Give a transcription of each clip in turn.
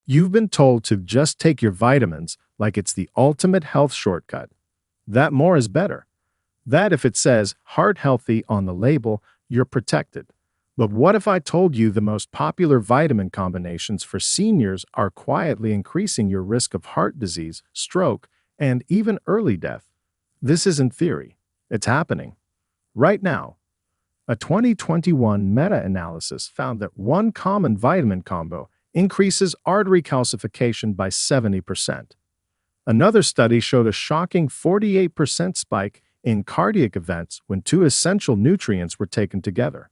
You've been told to just take your vitamins like it's the ultimate health shortcut. That more is better. That if it says heart healthy on the label, you're protected. But what if I told you the most popular vitamin combinations for seniors are quietly increasing your risk of heart disease, stroke, and even early death? This isn't theory. It's happening. Right now, a 2021 meta-analysis found that one common vitamin combo increases artery calcification by 70%. Another study showed a shocking 48% spike in cardiac events when two essential nutrients were taken together.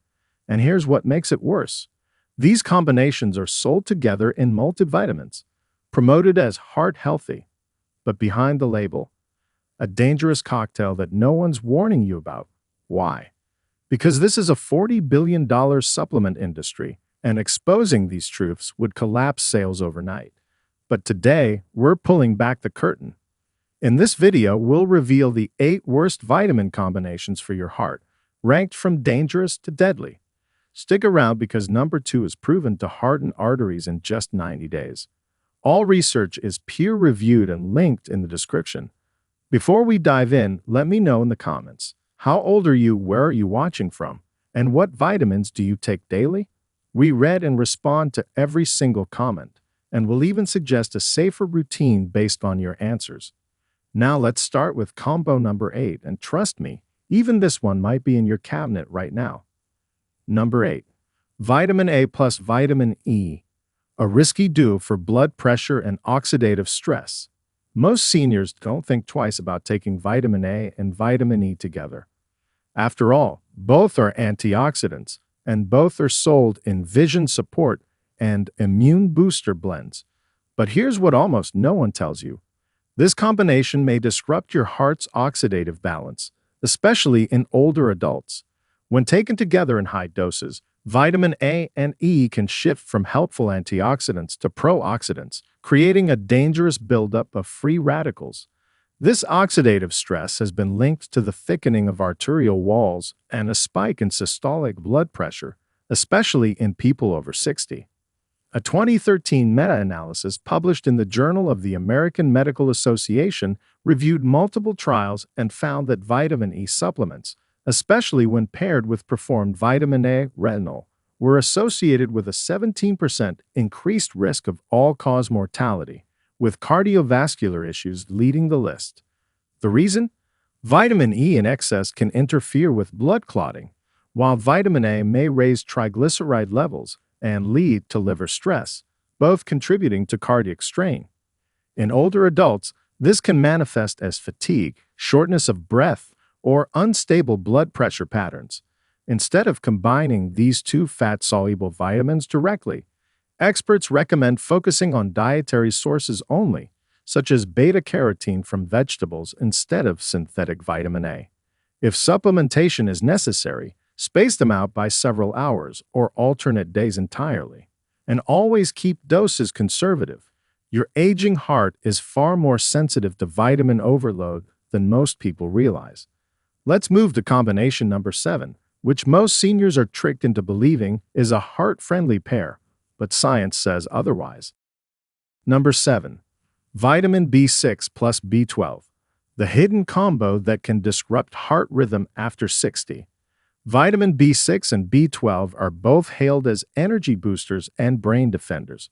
And here's what makes it worse. These combinations are sold together in multivitamins, promoted as heart healthy, but behind the label, a dangerous cocktail that no one's warning you about. Why? Because this is a $40 billion supplement industry, and exposing these truths would collapse sales overnight. But today, we're pulling back the curtain. In this video, we'll reveal the 8 worst vitamin combinations for your heart, ranked from dangerous to deadly. Stick around because number 2 is proven to harden arteries in just 90 days. All research is peer-reviewed and linked in the description. Before we dive in, let me know in the comments. How old are you, where are you watching from, and what vitamins do you take daily? We read and respond to every single comment, and we'll even suggest a safer routine based on your answers. Now let's start with combo number 8, and trust me, even this one might be in your cabinet right now. Number 8. Vitamin A plus vitamin E, a risky duo for blood pressure and oxidative stress. Most seniors don't think twice about taking vitamin A and vitamin E together. After all, both are antioxidants, and both are sold in vision support and immune booster blends. But here's what almost no one tells you. This combination may disrupt your heart's oxidative balance, especially in older adults. When taken together in high doses, vitamin A and E can shift from helpful antioxidants to pro-oxidants, creating a dangerous buildup of free radicals. This oxidative stress has been linked to the thickening of arterial walls and a spike in systolic blood pressure, especially in people over 60. A 2013 meta-analysis published in the Journal of the American Medical Association reviewed multiple trials and found that vitamin E supplements, especially when paired with performed vitamin A retinol, were associated with a 17% increased risk of all-cause mortality, with cardiovascular issues leading the list. The reason? Vitamin E in excess can interfere with blood clotting, while vitamin A may raise triglyceride levels and lead to liver stress, both contributing to cardiac strain. In older adults, this can manifest as fatigue, shortness of breath, or unstable blood pressure patterns. Instead of combining these two fat-soluble vitamins directly, experts recommend focusing on dietary sources only, such as beta-carotene from vegetables instead of synthetic vitamin A. If supplementation is necessary, space them out by several hours or alternate days entirely. And always keep doses conservative. Your aging heart is far more sensitive to vitamin overload than most people realize. Let's move to combination number 7, which most seniors are tricked into believing is a heart-friendly pair, but science says otherwise. Number 7. Vitamin B6 plus B12, the hidden combo that can disrupt heart rhythm after 60. Vitamin B6 and B12 are both hailed as energy boosters and brain defenders.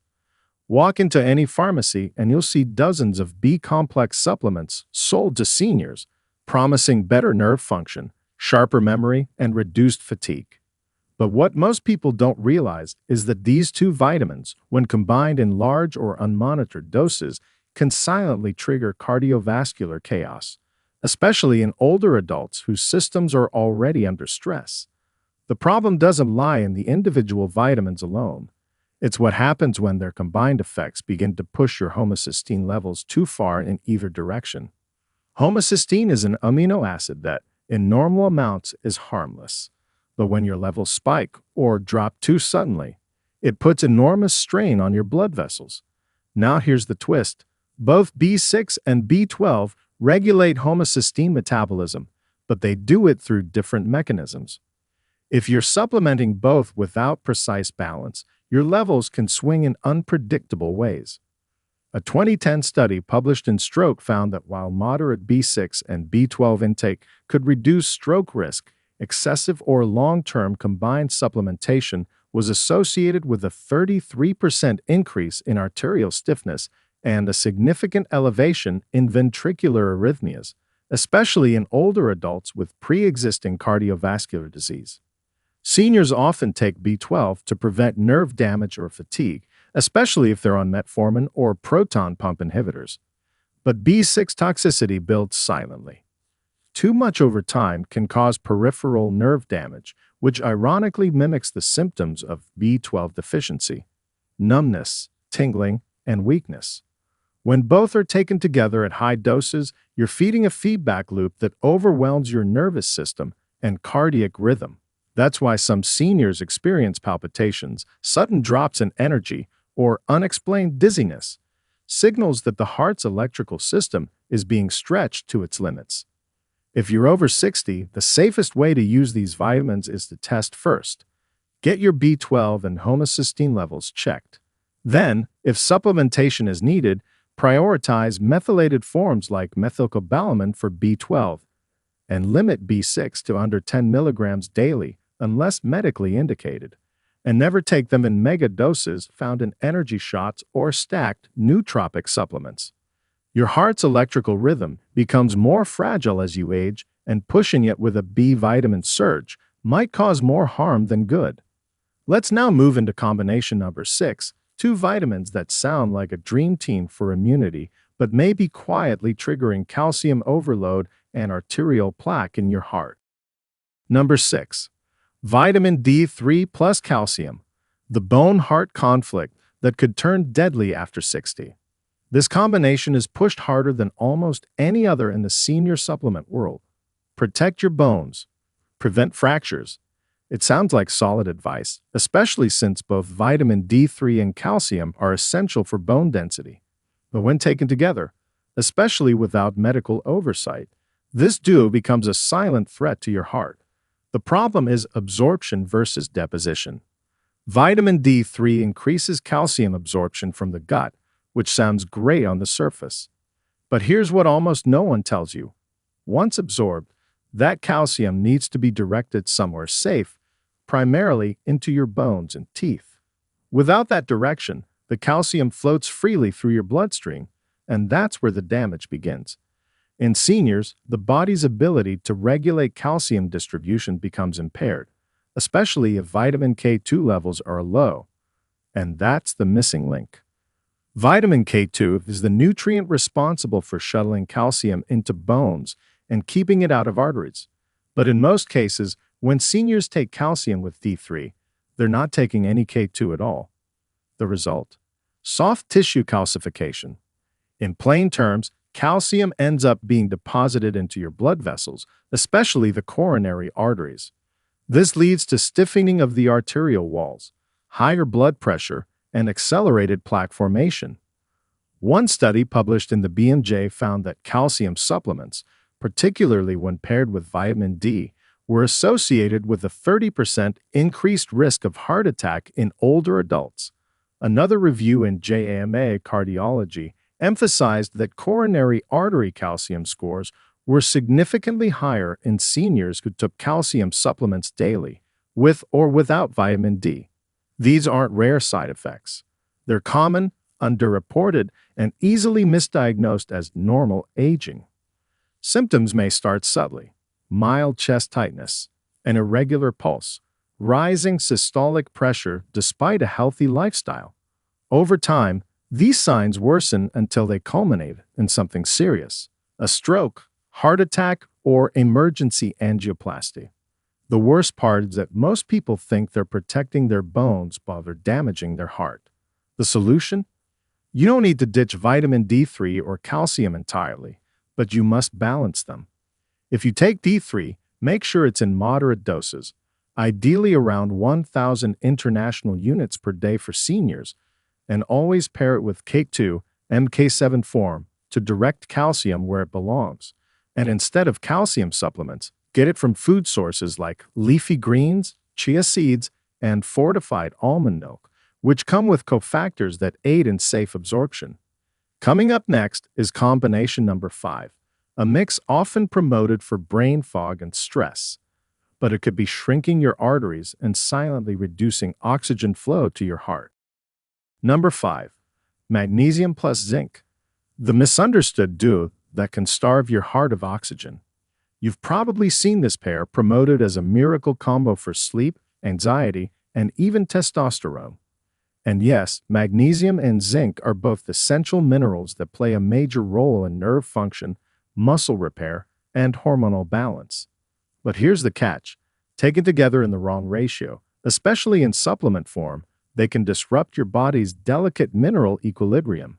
Walk into any pharmacy and you'll see dozens of B-complex supplements sold to seniors, promising better nerve function, sharper memory, and reduced fatigue. But what most people don't realize is that these two vitamins, when combined in large or unmonitored doses, can silently trigger cardiovascular chaos, especially in older adults whose systems are already under stress. The problem doesn't lie in the individual vitamins alone. It's what happens when their combined effects begin to push your homocysteine levels too far in either direction. Homocysteine is an amino acid that, in normal amounts, is harmless. But when your levels spike or drop too suddenly, it puts enormous strain on your blood vessels. Now here's the twist. Both B6 and B12 regulate homocysteine metabolism, but they do it through different mechanisms. If you're supplementing both without precise balance, your levels can swing in unpredictable ways. A 2010 study published in Stroke found that while moderate B6 and B12 intake could reduce stroke risk, excessive or long-term combined supplementation was associated with a 33% increase in arterial stiffness and a significant elevation in ventricular arrhythmias, especially in older adults with pre-existing cardiovascular disease. Seniors often take B12 to prevent nerve damage or fatigue, especially if they're on metformin or proton pump inhibitors. But B6 toxicity builds silently. Too much over time can cause peripheral nerve damage, which ironically mimics the symptoms of B12 deficiency: numbness, tingling, and weakness. When both are taken together at high doses, you're feeding a feedback loop that overwhelms your nervous system and cardiac rhythm. That's why some seniors experience palpitations, sudden drops in energy, or unexplained dizziness, signals that the heart's electrical system is being stretched to its limits. If you're over 60, the safest way to use these vitamins is to test first. Get your B12 and homocysteine levels checked. Then, if supplementation is needed, prioritize methylated forms like methylcobalamin for B12 and limit B6 to under 10 milligrams daily unless medically indicated. And never take them in mega doses found in energy shots or stacked nootropic supplements. Your heart's electrical rhythm becomes more fragile as you age, and pushing it with a B vitamin surge might cause more harm than good. Let's now move into combination number 6, two vitamins that sound like a dream team for immunity, but may be quietly triggering calcium overload and arterial plaque in your heart. Number 6. Vitamin D3 plus calcium, the bone-heart conflict that could turn deadly after 60. This combination is pushed harder than almost any other in the senior supplement world. Protect your bones. Prevent fractures. It sounds like solid advice, especially since both vitamin D3 and calcium are essential for bone density. But when taken together, especially without medical oversight, this duo becomes a silent threat to your heart. The problem is absorption versus deposition. Vitamin D3 increases calcium absorption from the gut, which sounds great on the surface. But here's what almost no one tells you. Once absorbed, that calcium needs to be directed somewhere safe, primarily into your bones and teeth. Without that direction, the calcium floats freely through your bloodstream, and that's where the damage begins. In seniors, the body's ability to regulate calcium distribution becomes impaired, especially if vitamin K2 levels are low. And that's the missing link. Vitamin K2 is the nutrient responsible for shuttling calcium into bones and keeping it out of arteries. But in most cases, when seniors take calcium with D3, they're not taking any K2 at all. The result? Soft tissue calcification. In plain terms, calcium ends up being deposited into your blood vessels, especially the coronary arteries. This leads to stiffening of the arterial walls, higher blood pressure, and accelerated plaque formation. One study published in the BMJ found that calcium supplements, particularly when paired with vitamin D, were associated with a 30% increased risk of heart attack in older adults. Another review in JAMA Cardiology emphasized that coronary artery calcium scores were significantly higher in seniors who took calcium supplements daily, with or without vitamin D. These aren't rare side effects. They're common, underreported, and easily misdiagnosed as normal aging. Symptoms may start subtly: mild chest tightness, an irregular pulse, rising systolic pressure despite a healthy lifestyle. Over time, these signs worsen until they culminate in something serious: a stroke, heart attack, or emergency angioplasty. The worst part is that most people think they're protecting their bones while they're damaging their heart. The solution? You don't need to ditch vitamin D3 or calcium entirely, but you must balance them. If you take D3, make sure it's in moderate doses, ideally around 1,000 international units per day for seniors, and always pair it with K2, MK7 form to direct calcium where it belongs. And instead of calcium supplements, get it from food sources like leafy greens, chia seeds, and fortified almond milk, which come with cofactors that aid in safe absorption. Coming up next is combination number 5, a mix often promoted for brain fog and stress, but it could be shrinking your arteries and silently reducing oxygen flow to your heart. Number 5, magnesium plus zinc, the misunderstood duo that can starve your heart of oxygen. You've probably seen this pair promoted as a miracle combo for sleep, anxiety, and even testosterone. And yes, magnesium and zinc are both essential minerals that play a major role in nerve function, muscle repair, and hormonal balance. But here's the catch. Taken together in the wrong ratio, especially in supplement form, they can disrupt your body's delicate mineral equilibrium.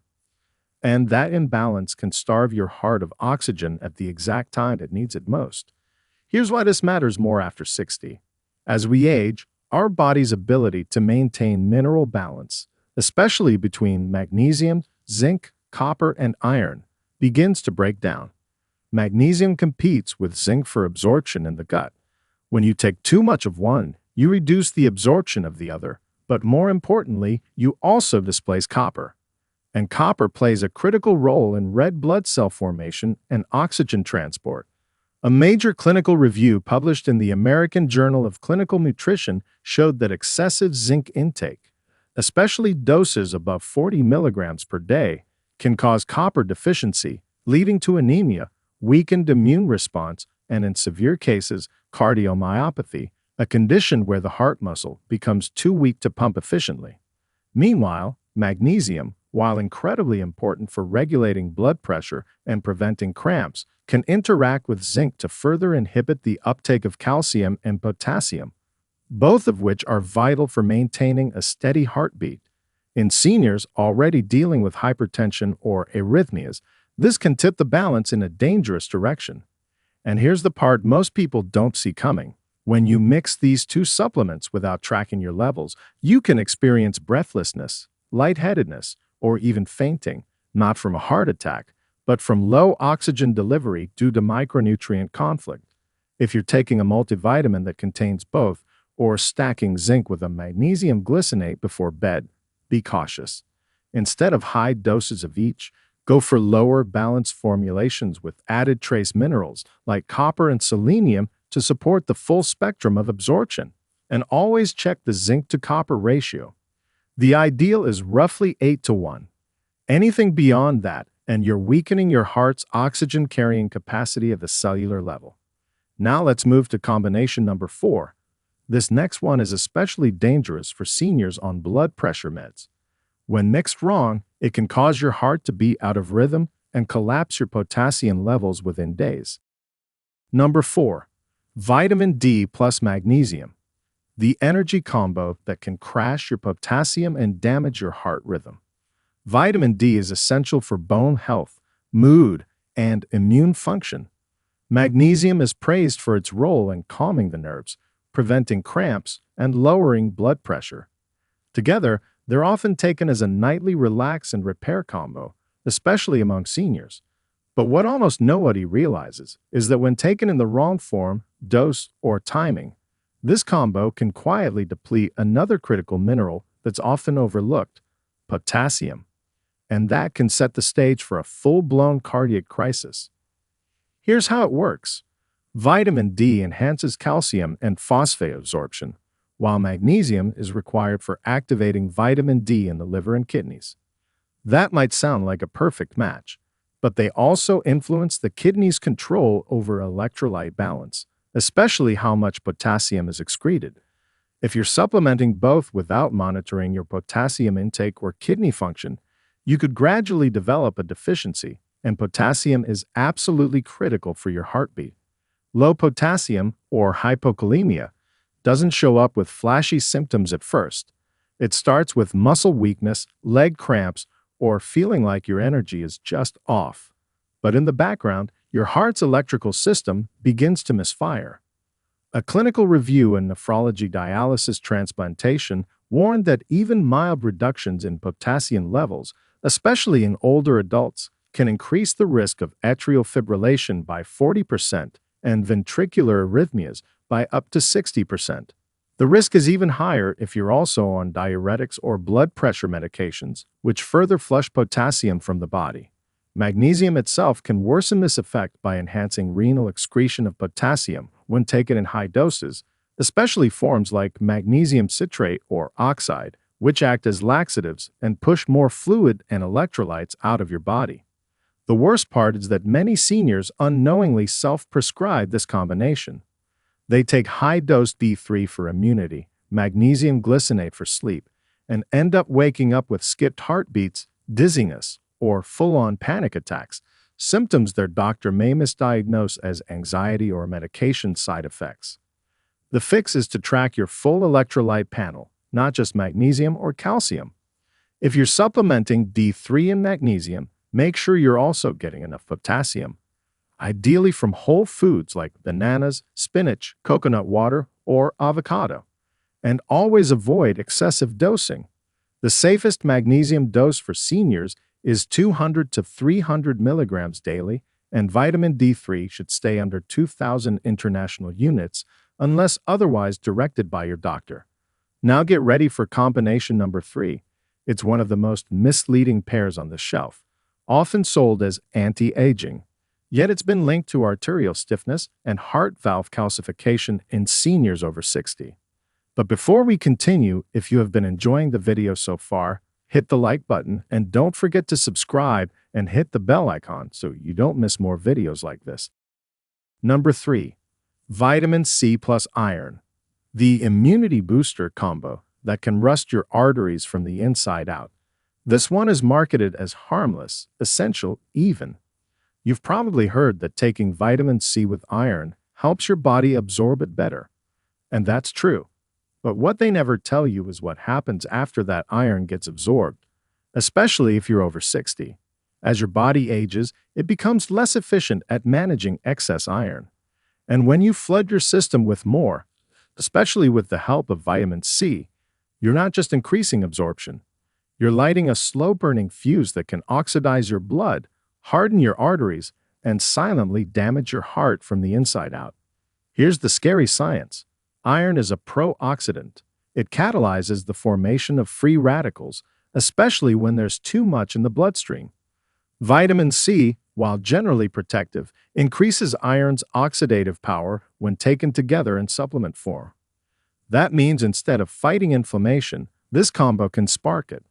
And that imbalance can starve your heart of oxygen at the exact time it needs it most. Here's why this matters more after 60. As we age, our body's ability to maintain mineral balance, especially between magnesium, zinc, copper, and iron, begins to break down. Magnesium competes with zinc for absorption in the gut. When you take too much of one, you reduce the absorption of the other, but more importantly, you also displace copper. And copper plays a critical role in red blood cell formation and oxygen transport. A major clinical review published in the American Journal of Clinical Nutrition showed that excessive zinc intake, especially doses above 40 milligrams per day, can cause copper deficiency, leading to anemia, weakened immune response, and in severe cases, cardiomyopathy, a condition where the heart muscle becomes too weak to pump efficiently. Meanwhile, magnesium, while incredibly important for regulating blood pressure and preventing cramps, can interact with zinc to further inhibit the uptake of calcium and potassium, both of which are vital for maintaining a steady heartbeat. In seniors already dealing with hypertension or arrhythmias, this can tip the balance in a dangerous direction. And here's the part most people don't see coming. When you mix these two supplements without tracking your levels, you can experience breathlessness, lightheadedness, or even fainting, not from a heart attack, but from low oxygen delivery due to micronutrient conflict. If you're taking a multivitamin that contains both, or stacking zinc with a magnesium glycinate before bed, be cautious. Instead of high doses of each, go for lower balanced formulations with added trace minerals like copper and selenium to support the full spectrum of absorption. And always check the zinc to copper ratio. The ideal is roughly 8-1. Anything beyond that, and you're weakening your heart's oxygen-carrying capacity at the cellular level. Now let's move to combination number 4. This next one is especially dangerous for seniors on blood pressure meds. When mixed wrong, it can cause your heart to be out of rhythm and collapse your potassium levels within days. Number 4. Vitamin D plus magnesium, the energy combo that can crash your potassium and damage your heart rhythm. Vitamin D is essential for bone health, mood, and immune function. Magnesium is praised for its role in calming the nerves, preventing cramps, and lowering blood pressure. Together, they're often taken as a nightly relax and repair combo, especially among seniors. But what almost nobody realizes is that when taken in the wrong form, dose, or timing, this combo can quietly deplete another critical mineral that's often overlooked, potassium. And that can set the stage for a full-blown cardiac crisis. Here's how it works. Vitamin D enhances calcium and phosphate absorption, while magnesium is required for activating vitamin D in the liver and kidneys. That might sound like a perfect match, but they also influence the kidney's control over electrolyte balance, especially how much potassium is excreted. If you're supplementing both without monitoring your potassium intake or kidney function, you could gradually develop a deficiency, and potassium is absolutely critical for your heartbeat. Low potassium, or hypokalemia, doesn't show up with flashy symptoms at first. It starts with muscle weakness, leg cramps, or feeling like your energy is just off. But in the background, your heart's electrical system begins to misfire. A clinical review in nephrology dialysis transplantation warned that even mild reductions in potassium levels, especially in older adults, can increase the risk of atrial fibrillation by 40% and ventricular arrhythmias by up to 60%. The risk is even higher if you're also on diuretics or blood pressure medications, which further flush potassium from the body. Magnesium itself can worsen this effect by enhancing renal excretion of potassium when taken in high doses, especially forms like magnesium citrate or oxide, which act as laxatives and push more fluid and electrolytes out of your body. The worst part is that many seniors unknowingly self-prescribe this combination. They take high-dose D3 for immunity, magnesium glycinate for sleep, and end up waking up with skipped heartbeats, dizziness, or full-on panic attacks, symptoms their doctor may misdiagnose as anxiety or medication side effects. The fix is to track your full electrolyte panel, not just magnesium or calcium. If you're supplementing D3 and magnesium, make sure you're also getting enough potassium, ideally from whole foods like bananas, spinach, coconut water, or avocado. And always avoid excessive dosing. The safest magnesium dose for seniors is 200 to 300 milligrams daily, and vitamin D3 should stay under 2,000 international units unless otherwise directed by your doctor. Now get ready for combination number 3. It's one of the most misleading pairs on the shelf, often sold as anti-aging. Yet it's been linked to arterial stiffness and heart valve calcification in seniors over 60. But before we continue, if you have been enjoying the video so far, hit the like button and don't forget to subscribe and hit the bell icon so you don't miss more videos like this. Number 3. Vitamin C plus iron. The immunity booster combo that can rust your arteries from the inside out. This one is marketed as harmless, essential, even. You've probably heard that taking vitamin C with iron helps your body absorb it better. And that's true. But what they never tell you is what happens after that iron gets absorbed, especially if you're over 60. As your body ages, it becomes less efficient at managing excess iron. And when you flood your system with more, especially with the help of vitamin C, you're not just increasing absorption. You're lighting a slow-burning fuse that can oxidize your blood, harden your arteries, and silently damage your heart from the inside out. Here's the scary science. Iron is a pro-oxidant. It catalyzes the formation of free radicals, especially when there's too much in the bloodstream. Vitamin C, while generally protective, increases iron's oxidative power when taken together in supplement form. That means instead of fighting inflammation, this combo can spark it.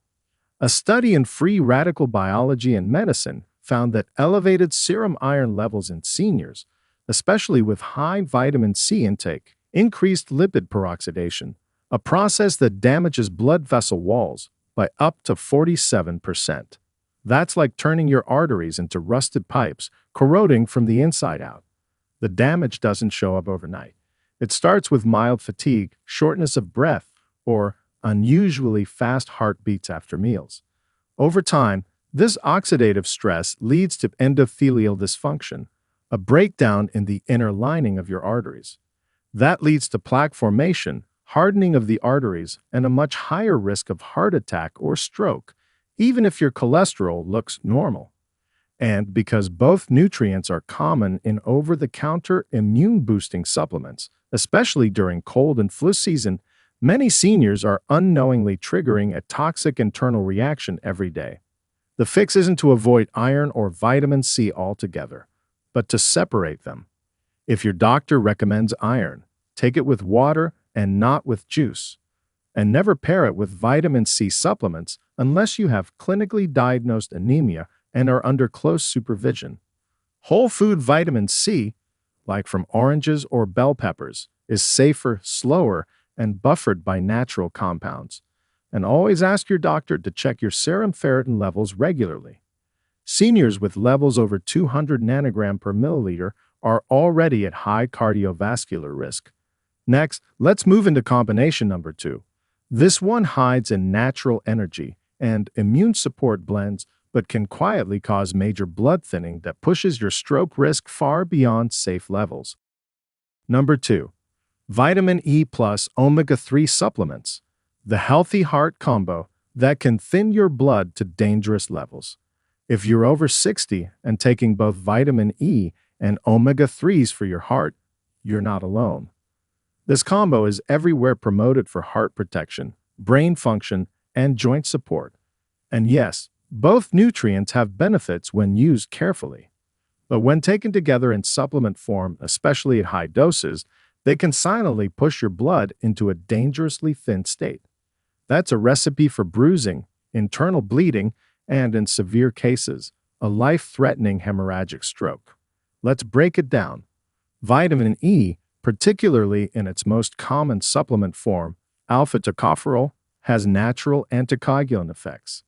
A study in free radical biology and medicine found that elevated serum iron levels in seniors, especially with high vitamin C intake, increased lipid peroxidation, a process that damages blood vessel walls, by up to 47%. That's like turning your arteries into rusted pipes, corroding from the inside out. The damage doesn't show up overnight. It starts with mild fatigue, shortness of breath, or unusually fast heartbeats after meals. Over time, this oxidative stress leads to endothelial dysfunction, a breakdown in the inner lining of your arteries. That leads to plaque formation, hardening of the arteries, and a much higher risk of heart attack or stroke, even if your cholesterol looks normal. And because both nutrients are common in over-the-counter immune-boosting supplements, especially during cold and flu season, many seniors are unknowingly triggering a toxic internal reaction every day. The fix isn't to avoid iron or vitamin C altogether, but to separate them. If your doctor recommends iron, take it with water and not with juice. And never pair it with vitamin C supplements unless you have clinically diagnosed anemia and are under close supervision. Whole food vitamin C, like from oranges or bell peppers, is safer, slower, and buffered by natural compounds. And always ask your doctor to check your serum ferritin levels regularly. Seniors with levels over 200 nanogram per milliliter are already at high cardiovascular risk. Next, let's move into combination number 2. This one hides in natural energy and immune support blends, but can quietly cause major blood thinning that pushes your stroke risk far beyond safe levels. Number 2. Vitamin E plus omega-3 supplements. The healthy heart combo that can thin your blood to dangerous levels. If you're over 60 and taking both vitamin E and omega-3s for your heart, you're not alone. This combo is everywhere promoted for heart protection, brain function, and joint support. And yes, both nutrients have benefits when used carefully. But when taken together in supplement form, especially at high doses, they can silently push your blood into a dangerously thin state. That's a recipe for bruising, internal bleeding, and in severe cases, a life-threatening hemorrhagic stroke. Let's break it down. Vitamin E, particularly in its most common supplement form, alpha-tocopherol, has natural anticoagulant effects.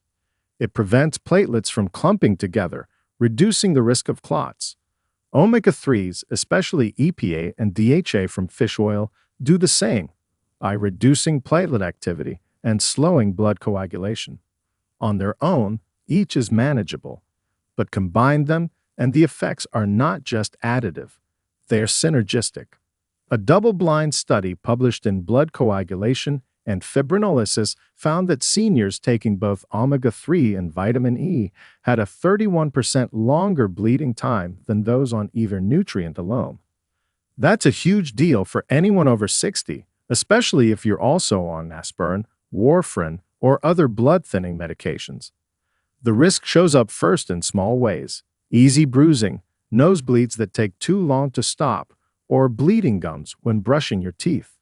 It prevents platelets from clumping together, reducing the risk of clots. Omega-3s, especially EPA and DHA from fish oil, do the same by reducing platelet activity and slowing blood coagulation. On their own, each is manageable, but combine them and the effects are not just additive, they are synergistic. A double-blind study published in Blood Coagulation and Fibrinolysis found that seniors taking both omega-3 and vitamin E had a 31% longer bleeding time than those on either nutrient alone. That's a huge deal for anyone over 60, especially if you're also on aspirin, warfarin, or other blood-thinning medications. The risk shows up first in small ways: easy bruising, nosebleeds that take too long to stop, or bleeding gums when brushing your teeth.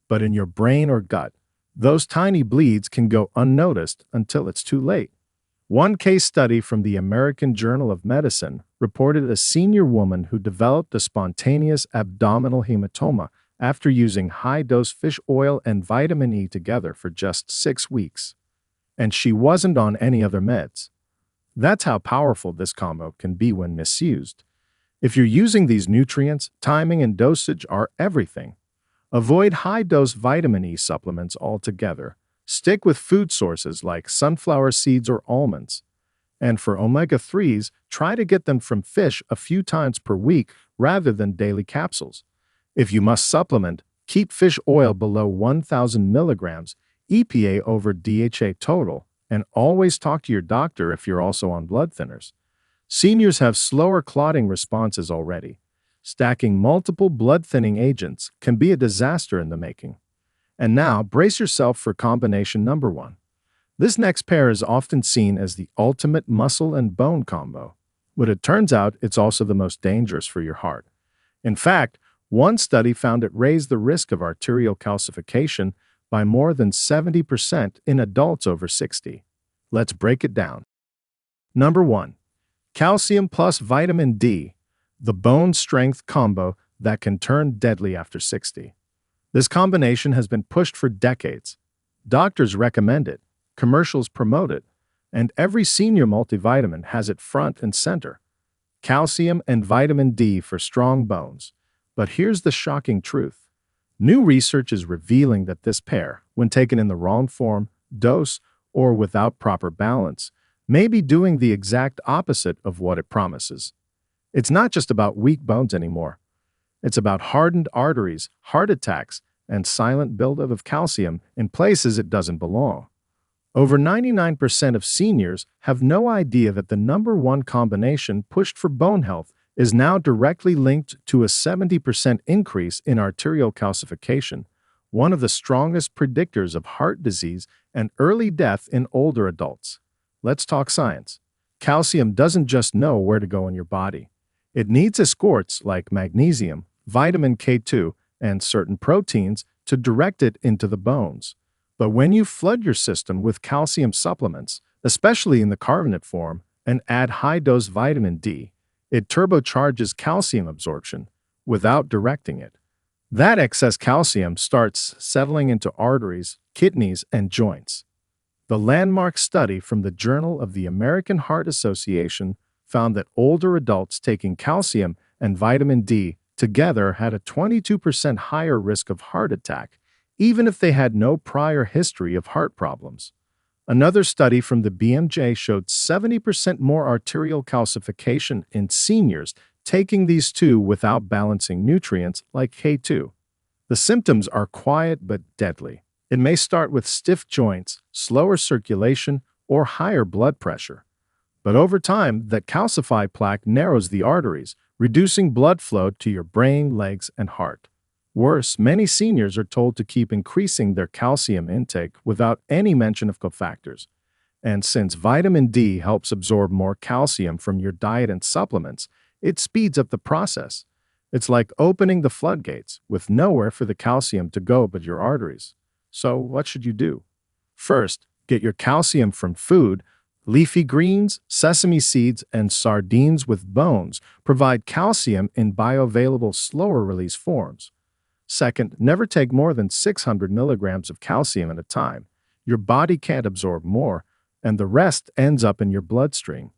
But in your brain or gut, those tiny bleeds can go unnoticed until it's too late. One case study from the American Journal of Medicine reported a senior woman who developed a spontaneous abdominal hematoma after using high-dose fish oil and vitamin E together for just 6 weeks. And she wasn't on any other meds. That's how powerful this combo can be when misused. If you're using these nutrients, timing and dosage are everything. Avoid high-dose vitamin E supplements altogether. Stick with food sources like sunflower seeds or almonds. And for omega-3s, try to get them from fish a few times per week rather than daily capsules. If you must supplement, keep fish oil below 1,000 milligrams, EPA over DHA total, and always talk to your doctor if you're also on blood thinners. Seniors have slower clotting responses already. Stacking multiple blood-thinning agents can be a disaster in the making. And now, brace yourself for combination number 1. This next pair is often seen as the ultimate muscle and bone combo, but it turns out it's also the most dangerous for your heart. In fact, one study found it raised the risk of arterial calcification by more than 70% in adults over 60. Let's break it down. Number 1. Calcium plus vitamin D, the bone strength combo that can turn deadly after 60. This combination has been pushed for decades. Doctors recommend it, commercials promote it, and every senior multivitamin has it front and center. Calcium and vitamin D for strong bones. But here's the shocking truth. New research is revealing that this pair, when taken in the wrong form, dose, or without proper balance, may be doing the exact opposite of what it promises. It's not just about weak bones anymore. It's about hardened arteries, heart attacks, and silent buildup of calcium in places it doesn't belong. Over 99% of seniors have no idea that the number 1 combination pushed for bone health is now directly linked to a 70% increase in arterial calcification, one of the strongest predictors of heart disease and early death in older adults. Let's talk science. Calcium doesn't just know where to go in your body. It needs escorts like magnesium, vitamin K2, and certain proteins to direct it into the bones. But when you flood your system with calcium supplements, especially in the carbonate form, and add high-dose vitamin D, it turbocharges calcium absorption without directing it. That excess calcium starts settling into arteries, kidneys, and joints. The landmark study from the Journal of the American Heart Association found that older adults taking calcium and vitamin D together had a 22% higher risk of heart attack, even if they had no prior history of heart problems. Another study from the BMJ showed 70% more arterial calcification in seniors taking these two without balancing nutrients like K2. The symptoms are quiet but deadly. It may start with stiff joints, slower circulation, or higher blood pressure. But over time, that calcified plaque narrows the arteries, reducing blood flow to your brain, legs, and heart. Worse, many seniors are told to keep increasing their calcium intake without any mention of cofactors. And since vitamin D helps absorb more calcium from your diet and supplements, it speeds up the process. It's like opening the floodgates with nowhere for the calcium to go but your arteries. So, what should you do? First, get your calcium from food. Leafy greens, sesame seeds, and sardines with bones provide calcium in bioavailable, slower release forms. Second, never take more than 600 milligrams of calcium at a time. Your body can't absorb more, and the rest ends up in your bloodstream.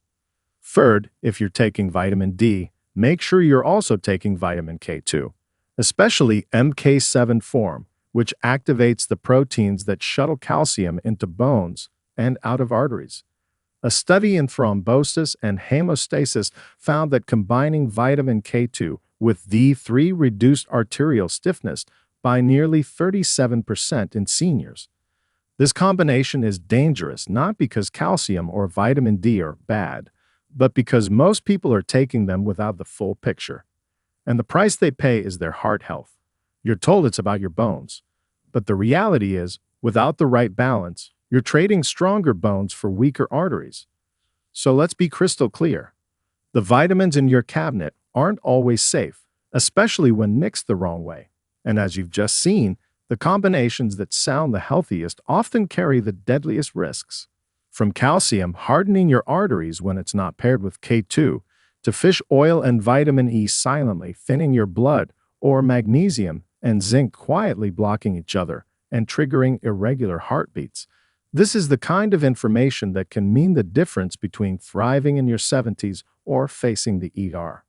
Third, if you're taking vitamin D, make sure you're also taking vitamin K2, especially MK7 form, which activates the proteins that shuttle calcium into bones and out of arteries. A study in thrombosis and hemostasis found that combining vitamin K2 with D3 reduced arterial stiffness by nearly 37% in seniors. This combination is dangerous not because calcium or vitamin D are bad, but because most people are taking them without the full picture. And the price they pay is their heart health. You're told it's about your bones. But the reality is, without the right balance, you're trading stronger bones for weaker arteries. So let's be crystal clear. The vitamins in your cabinet aren't always safe, especially when mixed the wrong way. And as you've just seen, the combinations that sound the healthiest often carry the deadliest risks. From calcium hardening your arteries when it's not paired with K2, to fish oil and vitamin E silently thinning your blood, or magnesium and zinc quietly blocking each other and triggering irregular heartbeats. This is the kind of information that can mean the difference between thriving in your 70s or facing the ER.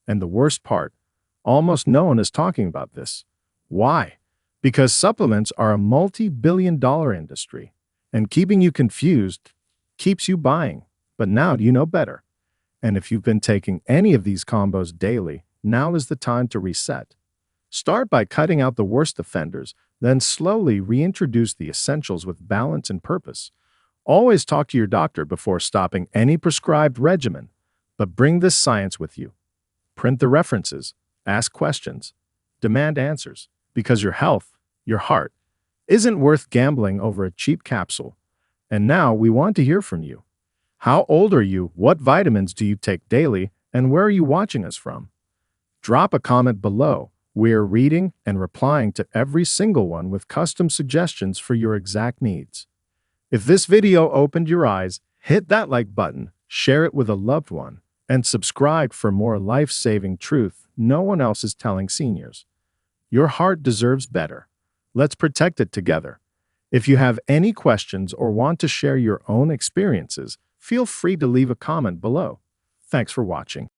And the worst part, almost no one is talking about this. Why? Because supplements are a multi-billion-dollar industry, and keeping you confused keeps you buying. But now you know better. And if you've been taking any of these combos daily, now is the time to reset. Start by cutting out the worst offenders, then slowly reintroduce the essentials with balance and purpose. Always talk to your doctor before stopping any prescribed regimen, but bring this science with you. Print the references, ask questions, demand answers, because your health, your heart, isn't worth gambling over a cheap capsule. And now we want to hear from you. How old are you? What vitamins do you take daily? And where are you watching us from? Drop a comment below. We're reading and replying to every single one with custom suggestions for your exact needs. If this video opened your eyes, hit that like button, share it with a loved one, and subscribe for more life-saving truth no one else is telling seniors. Your heart deserves better. Let's protect it together. If you have any questions or want to share your own experiences, feel free to leave a comment below. Thanks for watching.